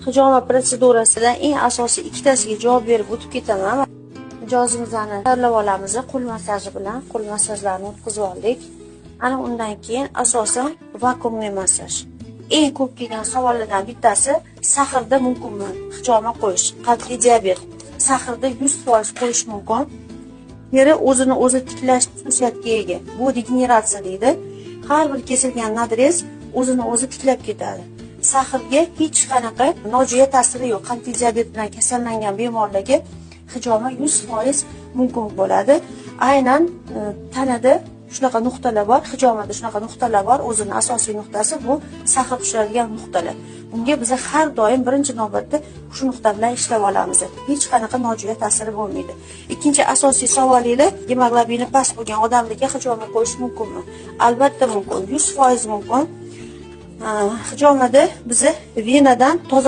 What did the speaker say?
hijoma protsedurasidan eng asosiy ikkitasiga javob berib o'tib ketaman. Mijozimizni tayyorlab olamiz. Qo'l massaji bilan qo'l massajlarini o'tkazib oldik. Ana undan keyin asosan vakuumli massaj. Eng ko'p kelgan savollardan bittasi sahrda mumkinmi hijoma qo'yish? Qandli diabet sahrda 100% qo'yish mumkin. Teri o'zini o'zi tiklash xususiyatiga ega. Bu degeneratsiya deydi. Har bir kesilgan nadrez o'zini o'zi tiklab ketadi. Sahrga hech qanaqa nojo'ya ta'siri yo'q. Qandli diabet bilan kasallangan bemorlarga hijoma 100% mumkin bo'ladi. Aynan tanada shunaqa nuqtalar bor, hijomada shunaqa nuqtalar bor. O'zining asosiy nuqtasi bu sahr tushadigan nuqtalar. Bunga biz har doim birinchi navbatda shu nuqta bilan ishlab olamiz. Hech qanaqa nojo'ya ta'siri bo'lmaydi. Ikkinchi asosiy savolingiz, gemoglobini past bo'lgan odamlarga hijoma qo'yish mumkinmi? Albatta mumkin, 100% mumkin. Hijomada biz venadan toza